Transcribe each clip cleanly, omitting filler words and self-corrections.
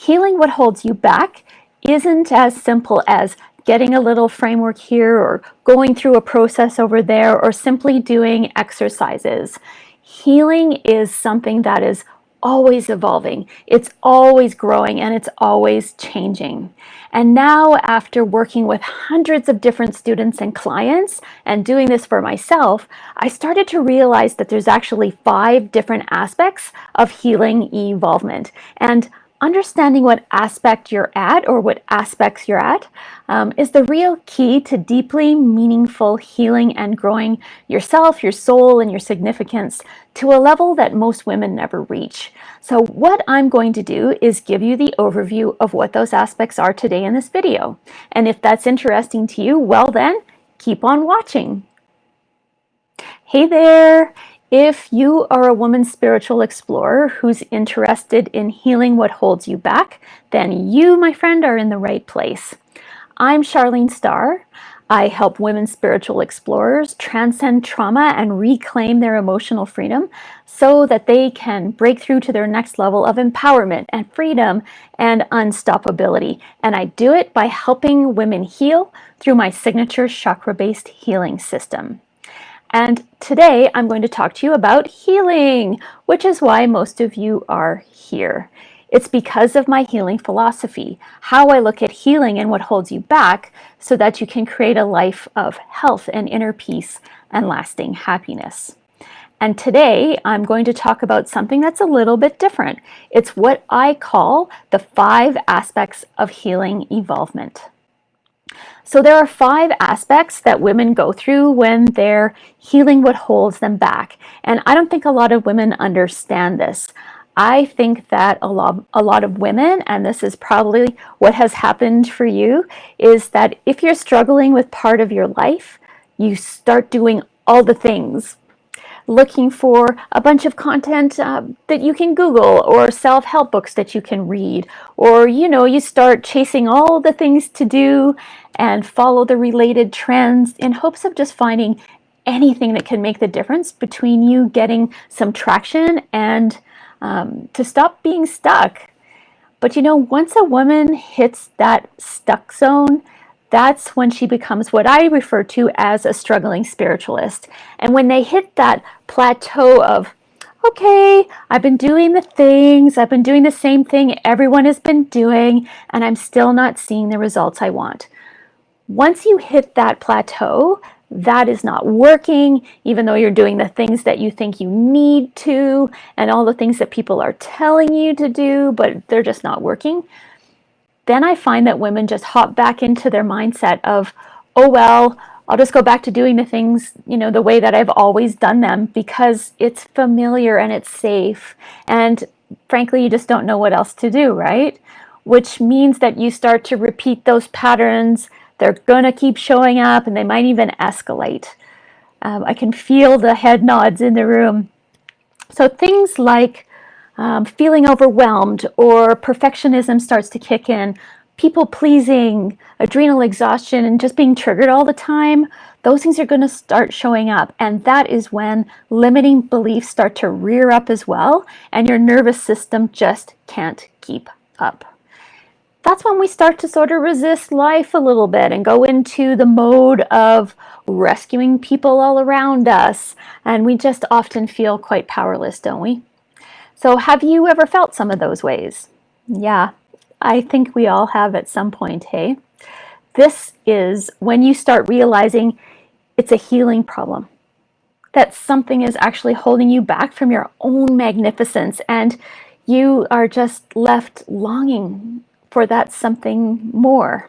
healing what holds you back isn't as simple as getting a little framework here or going through a process over there or simply doing exercises. Healing is something that is always evolving, it's always growing, and it's always changing. And now, after working with hundreds of different students and clients and doing this for myself, I started to realize that there's actually 5 different aspects of healing evolvement. And understanding what aspect you're at or what aspects you're at is the real key to deeply meaningful healing and growing yourself, your soul, and your significance to a level that most women never reach. So what I'm going to do is give you the overview of what those aspects are today in this video. And if that's interesting to you, well then, keep on watching. Hey there! If you are a woman spiritual explorer who's interested in healing what holds you back, then you, my friend, are in the right place. I'm Charlene Starr. I help women spiritual explorers transcend trauma and reclaim their emotional freedom so that they can break through to their next level of empowerment and freedom and unstoppability. And I do it by helping women heal through my signature chakra-based healing system. And today I'm going to talk to you about healing, which is why most of you are here. It's because of my healing philosophy, how I look at healing and what holds you back so that you can create a life of health and inner peace and lasting happiness. And today I'm going to talk about something that's a little bit different. It's what I call the 5 aspects of healing evolvement. So there are 5 aspects that women go through when they're healing what holds them back. And I don't think a lot of women understand this. I think that a lot of women, and this is probably what has happened for you, is that if you're struggling with part of your life, you start doing all the things, looking for a bunch of content that you can Google or self-help books that you can read, or you start chasing all the things to do and follow the related trends in hopes of just finding anything that can make the difference between you getting some traction and to stop being stuck. But once a woman hits that stuck zone, that's when she becomes what I refer to as a struggling spiritualist. And when they hit that plateau of, okay, I've been doing the things, I've been doing the same thing everyone has been doing, and I'm still not seeing the results I want. Once you hit that plateau, that is not working, even though you're doing the things that you think you need to, and all the things that people are telling you to do, but they're just not working. Then I find that women just hop back into their mindset of, oh, well, I'll just go back to doing the things, the way that I've always done them because it's familiar and it's safe. And frankly, you just don't know what else to do, right? Which means that you start to repeat those patterns. They're going to keep showing up and they might even escalate. I can feel the head nods in the room. So things like feeling overwhelmed or perfectionism starts to kick in, people pleasing, adrenal exhaustion, and just being triggered all the time, those things are going to start showing up. And that is when limiting beliefs start to rear up as well, and your nervous system just can't keep up. That's when we start to sort of resist life a little bit and go into the mode of rescuing people all around us. And we just often feel quite powerless, don't we? So have you ever felt some of those ways? Yeah, I think we all have at some point, hey? This is when you start realizing it's a healing problem, that something is actually holding you back from your own magnificence, and you are just left longing for that something more.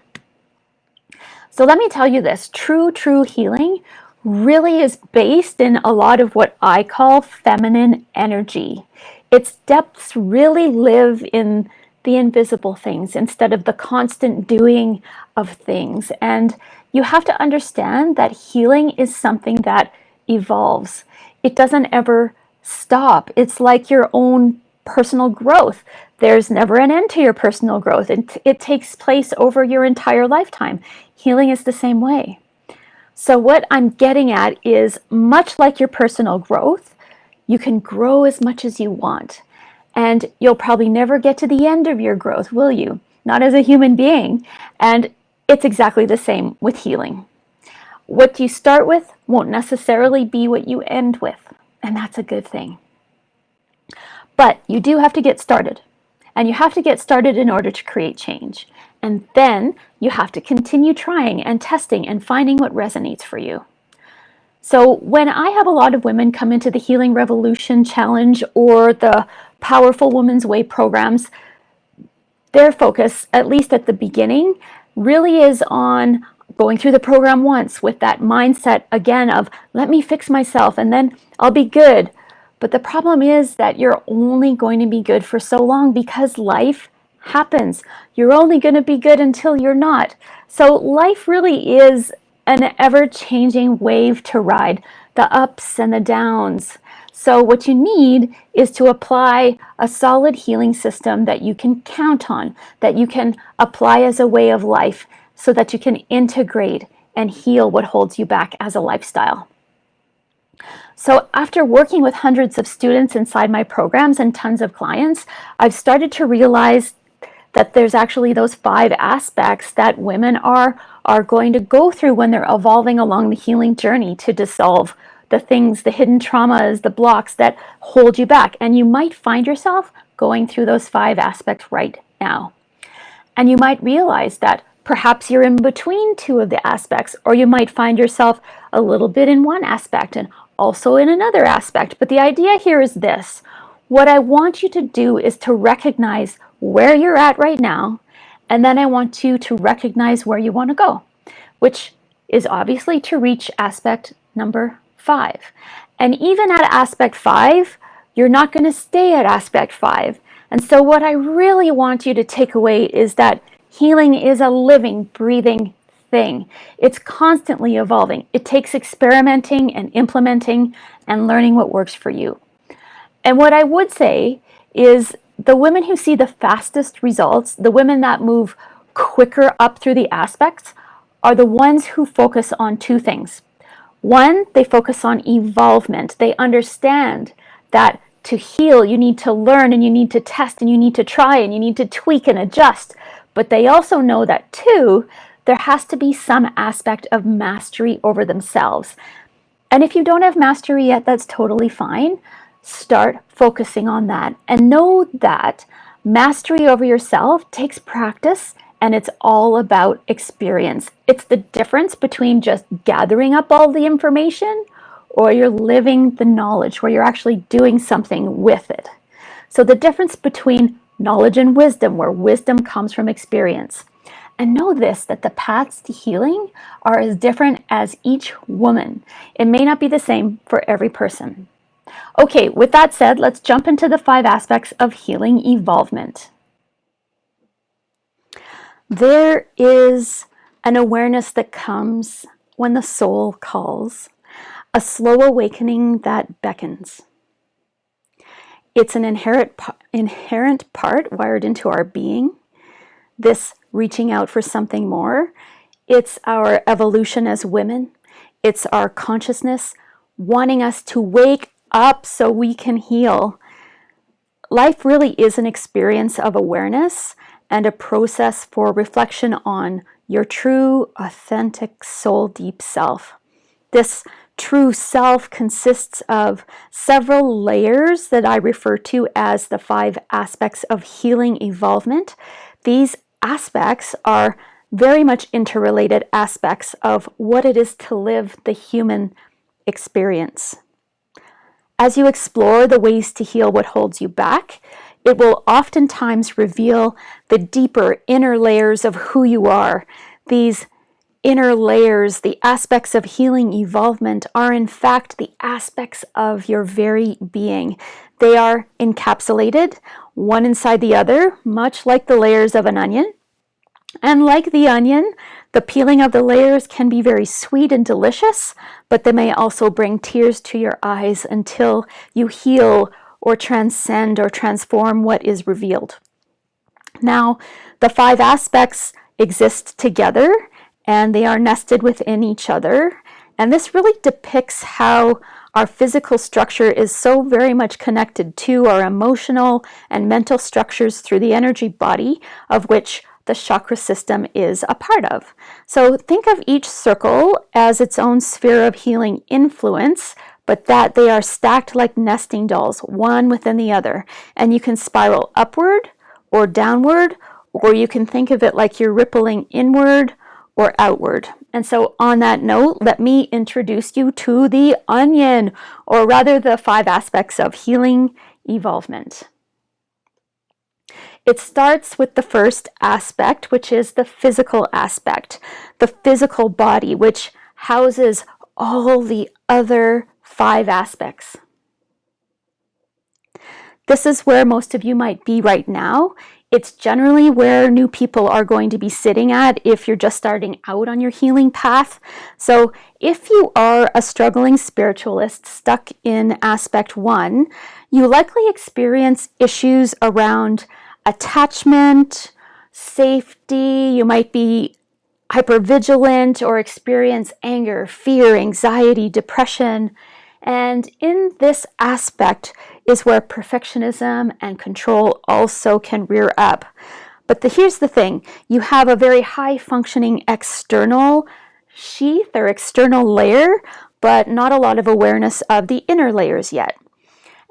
So let me tell you this, true healing really is based in a lot of what I call feminine energy. Its depths really live in the invisible things instead of the constant doing of things. And you have to understand that healing is something that evolves. It doesn't ever stop. It's like your own personal growth. There's never an end to your personal growth. It takes place over your entire lifetime. Healing is the same way. So what I'm getting at is, much like your personal growth, you can grow as much as you want. And you'll probably never get to the end of your growth, will you? Not as a human being. And it's exactly the same with healing. What you start with won't necessarily be what you end with, and that's a good thing. But you do have to get started, and you have to get started in order to create change. And then you have to continue trying and testing and finding what resonates for you. So when I have a lot of women come into the Healing Revolution Challenge or the Powerful Woman's Way programs, their focus, at least at the beginning, really is on going through the program once with that mindset again of, let me fix myself and then I'll be good. But the problem is that you're only going to be good for so long because life happens. You're only going to be good until you're not. So life really is an ever-changing wave to ride, the ups and the downs. So what you need is to apply a solid healing system that you can count on, that you can apply as a way of life so that you can integrate and heal what holds you back as a lifestyle. So after working with hundreds of students inside my programs and tons of clients, I've started to realize that there's actually those 5 aspects that women are going to go through when they're evolving along the healing journey to dissolve the things, the hidden traumas, the blocks that hold you back. And you might find yourself going through those 5 aspects right now. And you might realize that perhaps you're in between 2 of the aspects, or you might find yourself a little bit in one aspect and also in another aspect. But the idea here is this. What I want you to do is to recognize where you're at right now, and then I want you to recognize where you want to go, which is obviously to reach aspect number 5. And even at aspect 5, you're not going to stay at aspect 5. And so what I really want you to take away is that healing is a living, breathing thing. It's constantly evolving. It takes experimenting and implementing and learning what works for you. And what I would say is the women who see the fastest results, the women that move quicker up through the aspects, are the ones who focus on 2 things. One, they focus on evolvement. They understand that to heal, you need to learn and you need to test and you need to try and you need to tweak and adjust. But they also know that 2, there has to be some aspect of mastery over themselves. And if you don't have mastery yet, that's totally fine. Start focusing on that and know that mastery over yourself takes practice, and it's all about experience. It's the difference between just gathering up all the information or you're living the knowledge where you're actually doing something with it. So the difference between knowledge and wisdom, where wisdom comes from experience. And know this, that the paths to healing are as different as each woman. It may not be the same for every person. Okay, with that said, let's jump into the 5 aspects of healing evolvement. There is an awareness that comes when the soul calls, a slow awakening that beckons. It's an inherent part wired into our being, this reaching out for something more. It's our evolution as women. It's our consciousness wanting us to wake up so we can heal. Life really is an experience of awareness and a process for reflection on your true, authentic, soul deep self. This true self consists of several layers that I refer to as the 5 aspects of healing evolvement. These aspects are very much interrelated aspects of what it is to live the human experience. As you explore the ways to heal what holds you back, it will oftentimes reveal the deeper inner layers of who you are. These inner layers, the aspects of healing evolvement, are in fact the aspects of your very being. They are encapsulated, one inside the other, much like the layers of an onion. And like the onion, the peeling of the layers can be very sweet and delicious, but they may also bring tears to your eyes until you heal or transcend or transform what is revealed. Now, the 5 aspects exist together and they are nested within each other. And this really depicts how Our physical structure is so very much connected to our emotional and mental structures through the energy body, of which the chakra system is a part of. So think of each circle as its own sphere of healing influence, but that they are stacked like nesting dolls, one within the other. And you can spiral upward or downward, or you can think of it like you're rippling inward or outward. And so on that note, let me introduce you to the onion, or rather the 5 aspects of healing evolvement. It starts with the first aspect, which is the physical aspect, the physical body, which houses all the other 5 aspects. This is where most of you might be right now. It's generally where new people are going to be sitting at if you're just starting out on your healing path. So if you are a struggling spiritualist stuck in aspect 1, you likely experience issues around attachment, safety. You might be hypervigilant or experience anger, fear, anxiety, depression. And in this aspect is where perfectionism and control also can rear up. But here's the thing, you have a very high functioning external sheath or external layer, but not a lot of awareness of the inner layers yet.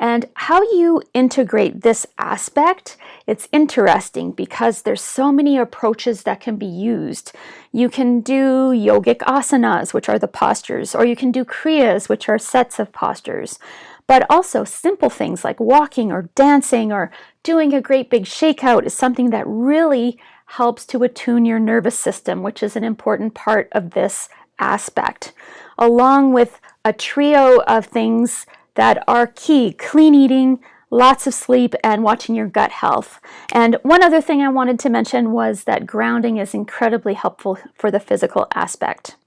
And how you integrate this aspect, it's interesting because there's so many approaches that can be used. You can do yogic asanas, which are the postures, or you can do kriyas, which are sets of postures. But also simple things like walking or dancing or doing a great big shakeout is something that really helps to attune your nervous system, which is an important part of this aspect, along with a trio of things that are key: clean eating, lots of sleep, and watching your gut health. And one other thing I wanted to mention was that grounding is incredibly helpful for the physical aspect.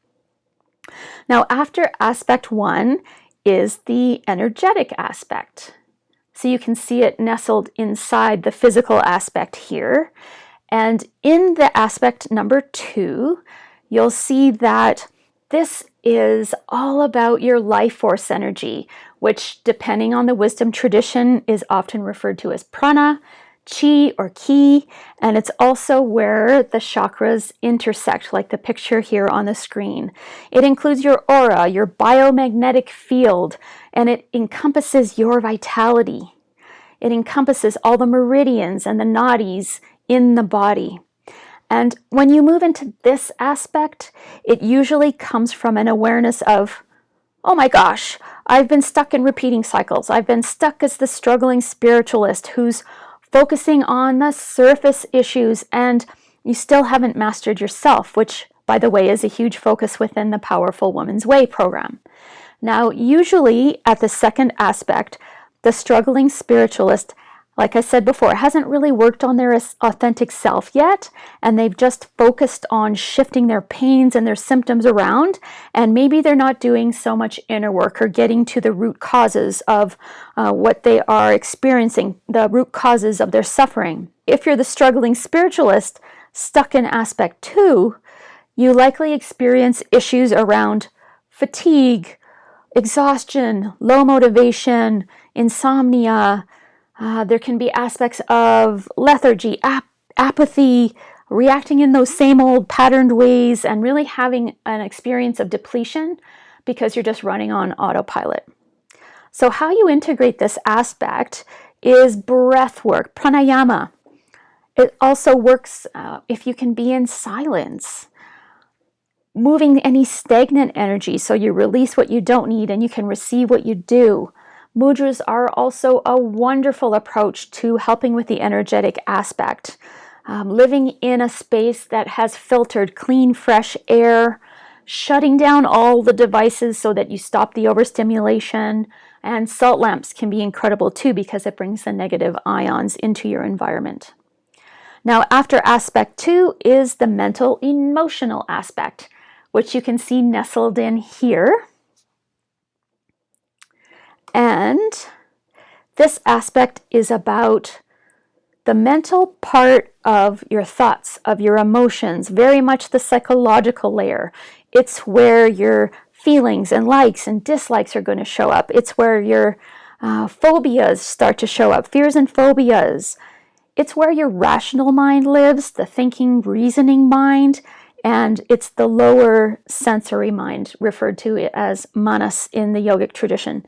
Now, after aspect 1 is the energetic aspect. So you can see it nestled inside the physical aspect here. And in the aspect number 2, you'll see that this is all about your life force energy, which, depending on the wisdom tradition, is often referred to as prana, chi, or ki, and it's also where the chakras intersect, like the picture here on the screen. It includes your aura, your biomagnetic field, and it encompasses your vitality. It encompasses all the meridians and the nadis in the body. And when you move into this aspect, it usually comes from an awareness of, oh my gosh, I've been stuck in repeating cycles. I've been stuck as the struggling spiritualist who's focusing on the surface issues, and you still haven't mastered yourself, which, by the way, is a huge focus within the Powerful Woman's Way program. Now, usually at the second aspect, the struggling spiritualist, like I said before, hasn't really worked on their authentic self yet, and they've just focused on shifting their pains and their symptoms around, and maybe they're not doing so much inner work or getting to the root causes of what they are experiencing, the root causes of their suffering. If you're the struggling spiritualist stuck in aspect 2, you likely experience issues around fatigue, exhaustion, low motivation, insomnia. There can be aspects of lethargy, apathy, reacting in those same old patterned ways, and really having an experience of depletion because you're just running on autopilot. So how you integrate this aspect is breath work, pranayama. It also works if you can be in silence, moving any stagnant energy so you release what you don't need and you can receive what you do. Mudras are also a wonderful approach to helping with the energetic aspect. Living in a space that has filtered clean, fresh air, shutting down all the devices so that you stop the overstimulation, and salt lamps can be incredible too because it brings the negative ions into your environment. Now, after aspect 2 is the mental emotional aspect, which you can see nestled in here. And this aspect is about the mental part of your thoughts, of your emotions, very much the psychological layer. It's where your feelings and likes and dislikes are going to show up. It's where your phobias start to show up, fears and phobias. It's where your rational mind lives, the thinking, reasoning mind, and it's the lower sensory mind, referred to as manas in the yogic tradition.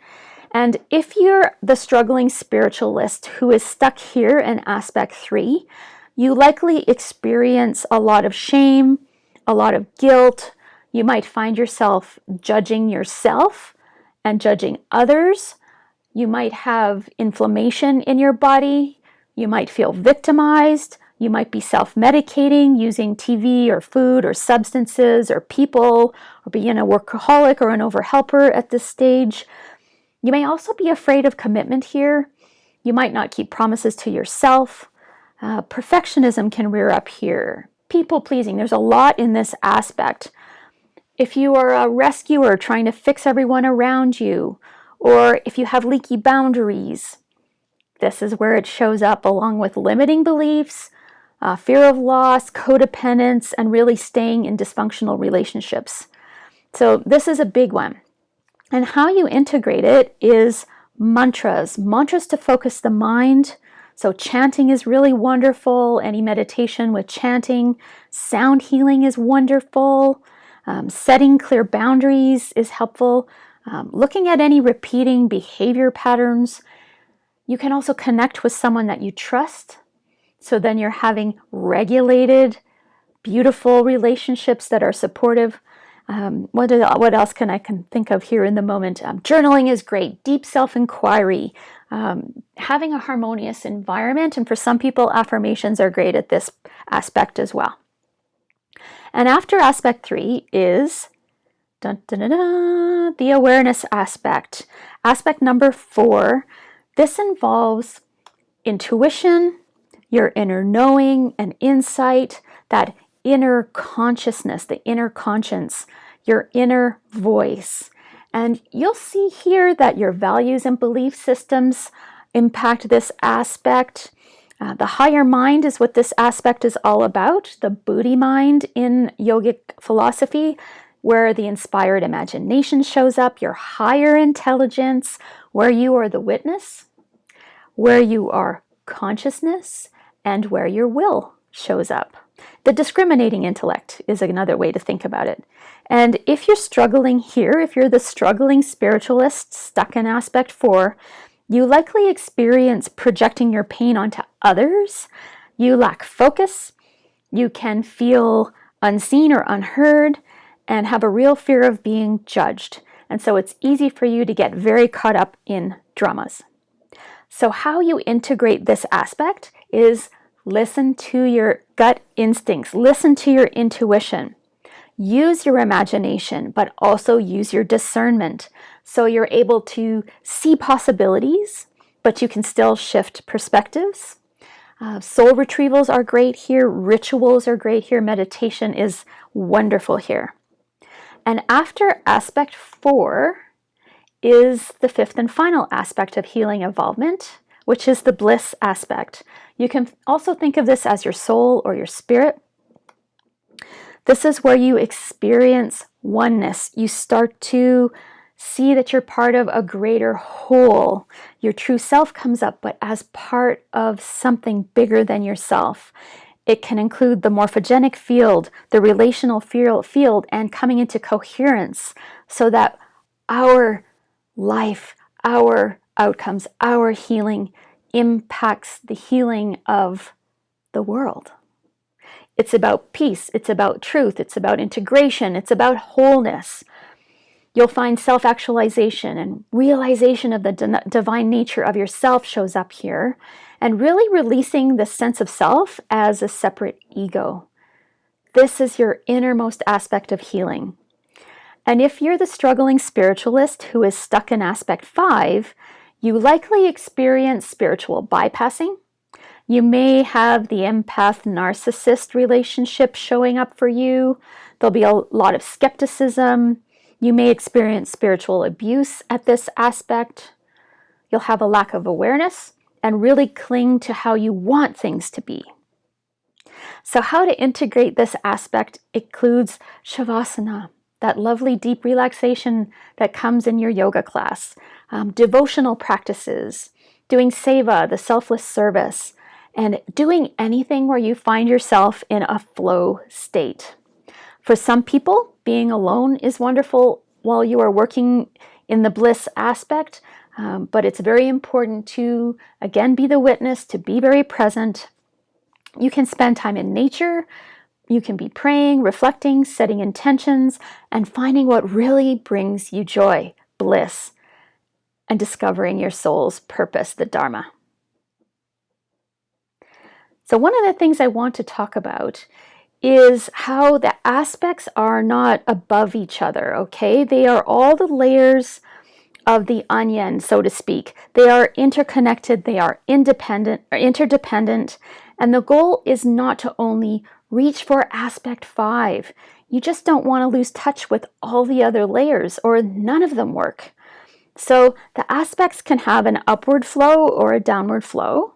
And if you're the struggling spiritualist who is stuck here in aspect 3, you likely experience a lot of shame, a lot of guilt. You might find yourself judging yourself and judging others. You might have inflammation in your body. You might feel victimized. You might be self-medicating using TV or food or substances or people, or being a workaholic or an overhelper at this stage. You may also be afraid of commitment here. You might not keep promises to yourself. Perfectionism can rear up here. People pleasing, there's a lot in this aspect. If you are a rescuer trying to fix everyone around you, or if you have leaky boundaries, this is where it shows up, along with limiting beliefs, fear of loss, codependence, and really staying in dysfunctional relationships. So this is a big one. And how you integrate it is mantras to focus the mind. So chanting is really wonderful. Any meditation with chanting. Sound healing is wonderful. Setting clear boundaries is helpful. Looking at any repeating behavior patterns. You can also connect with someone that you trust. So then you're having regulated, beautiful relationships that are supportive. What else can I think of here in the moment? Journaling is great. Deep self-inquiry. Having a harmonious environment. And for some people, affirmations are great at this aspect as well. And after aspect 3 is the awareness aspect. Aspect number 4. This involves intuition, your inner knowing and insight, that inner consciousness, the inner conscience, your inner voice. And you'll see here that your values and belief systems impact this aspect. The higher mind is what this aspect is all about, the Buddhi mind in yogic philosophy, where the inspired imagination shows up, your higher intelligence, where you are the witness, where you are consciousness, and where your will shows up. The discriminating intellect is another way to think about it. And if you're struggling here, if you're the struggling spiritualist stuck in aspect 4, you likely experience projecting your pain onto others. You lack focus. You can feel unseen or unheard and have a real fear of being judged. And so it's easy for you to get very caught up in dramas. So how you integrate this aspect is listen to your gut instincts, listen to your intuition, use your imagination, but also use your discernment. So you're able to see possibilities, but you can still shift perspectives. Soul retrievals are great here. Rituals are great here. Meditation is wonderful here. And after aspect 4 is the 5th and final aspect of healing involvement, which is the bliss aspect. You can also think of this as your soul or your spirit. This is where you experience oneness. You start to see that you're part of a greater whole. Your true self comes up, but as part of something bigger than yourself. It can include the morphogenic field, the relational field, and coming into coherence so that our life, our outcomes, our healing impacts the healing of the world. It's about peace, it's about truth, it's about integration, it's about wholeness. You'll find self-actualization and realization of the divine nature of yourself shows up here, and really releasing the sense of self as a separate ego. This is your innermost aspect of healing. And if you're the struggling spiritualist who is stuck in aspect 5, you likely experience spiritual bypassing. You may have the empath-narcissist relationship showing up for you. There'll be a lot of skepticism. You may experience spiritual abuse at this aspect. You'll have a lack of awareness and really cling to how you want things to be. So how to integrate this aspect includes Shavasana, that lovely deep relaxation that comes in your yoga class, devotional practices, doing seva, the selfless service, and doing anything where you find yourself in a flow state. For some people, being alone is wonderful while you are working in the bliss aspect, but it's very important to, again, be the witness, to be very present. You can spend time in nature. You can be praying, reflecting, setting intentions, and finding what really brings you joy, bliss, and discovering your soul's purpose, the Dharma. So one of the things I want to talk about is how the aspects are not above each other, okay? They are all the layers of the onion, so to speak. They are interconnected, they are independent or interdependent, and the goal is not to only reach for aspect 5. You just don't want to lose touch with all the other layers, or none of them work. So the aspects can have an upward flow or a downward flow.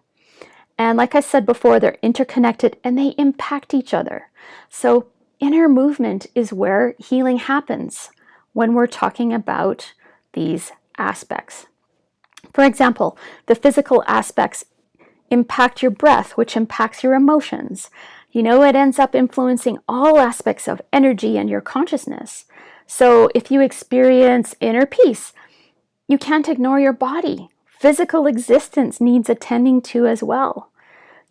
And like I said before, they're interconnected and they impact each other. So inner movement is where healing happens when we're talking about these aspects. For example, the physical aspects impact your breath, which impacts your emotions. You know, it ends up influencing all aspects of energy and your consciousness. So if you experience inner peace, you can't ignore your body. Physical existence needs attending to as well.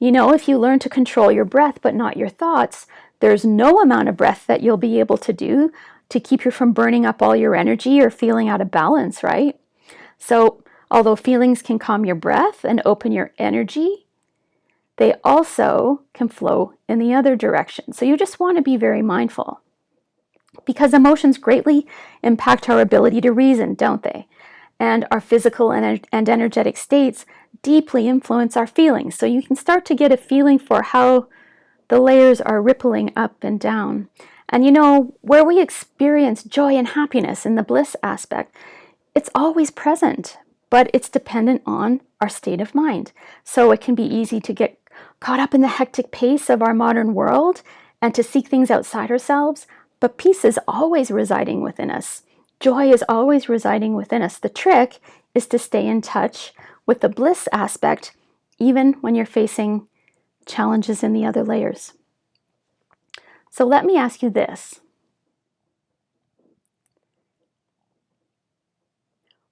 You know, if you learn to control your breath but not your thoughts, there's no amount of breath that you'll be able to do to keep you from burning up all your energy or feeling out of balance, right? So although feelings can calm your breath and open your energy, they also can flow in the other direction. So you just want to be very mindful, because emotions greatly impact our ability to reason, don't they? And our physical and energetic states deeply influence our feelings. So you can start to get a feeling for how the layers are rippling up and down. And you know, where we experience joy and happiness in the bliss aspect, it's always present, but it's dependent on our state of mind. So it can be easy to get caught up in the hectic pace of our modern world and to seek things outside ourselves, but peace is always residing within us. Joy is always residing within us. The trick is to stay in touch with the bliss aspect, even when you're facing challenges in the other layers. So let me ask you this.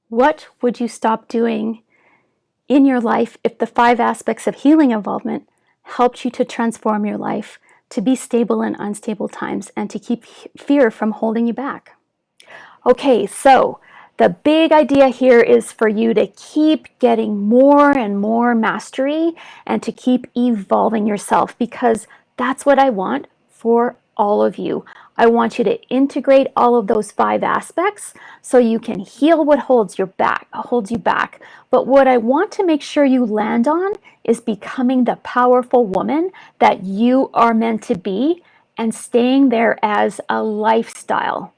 What would you stop doing in your life if the 5 aspects of healing involvement helped you to transform your life, to be stable in unstable times, and to keep fear from holding you back? Okay, so the big idea here is for you to keep getting more and more mastery and to keep evolving yourself, because that's what I want for all of you. I want you to integrate all of those 5 aspects so you can heal what holds you back. But what I want to make sure you land on is becoming the powerful woman that you are meant to be and staying there as a lifestyle.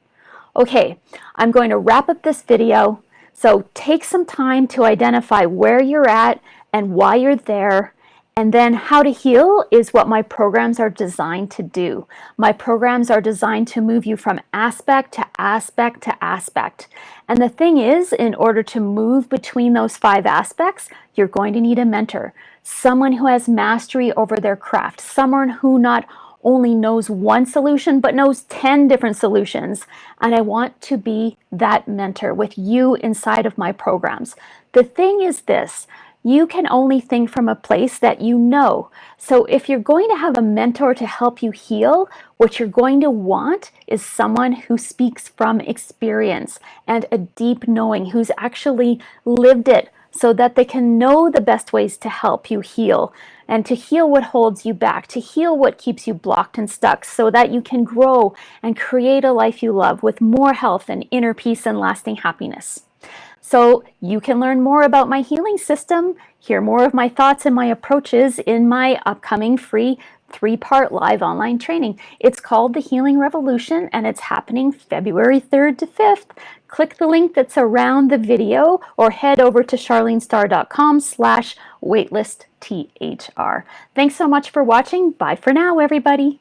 Okay, I'm going to wrap up this video. So take some time to identify where you're at and why you're there. And then how to heal is what my programs are designed to do. My programs are designed to move you from aspect to aspect to aspect. And the thing is, in order to move between those 5 aspects, you're going to need a mentor, someone who has mastery over their craft, someone who not only knows one solution, but knows 10 different solutions. And I want to be that mentor with you inside of my programs. The thing is this, you can only think from a place that you know. So if you're going to have a mentor to help you heal, what you're going to want is someone who speaks from experience and a deep knowing, who's actually lived it, so that they can know the best ways to help you heal and to heal what holds you back, to heal what keeps you blocked and stuck, so that you can grow and create a life you love with more health and inner peace and lasting happiness. So you can learn more about my healing system, hear more of my thoughts and my approaches in my upcoming free 3-part live online training. It's called The Healing Revolution, and it's happening February 3rd to 5th. Click the link that's around the video or head over to charlenestar.com/waitlist THR. Thanks so much for watching. Bye for now, everybody.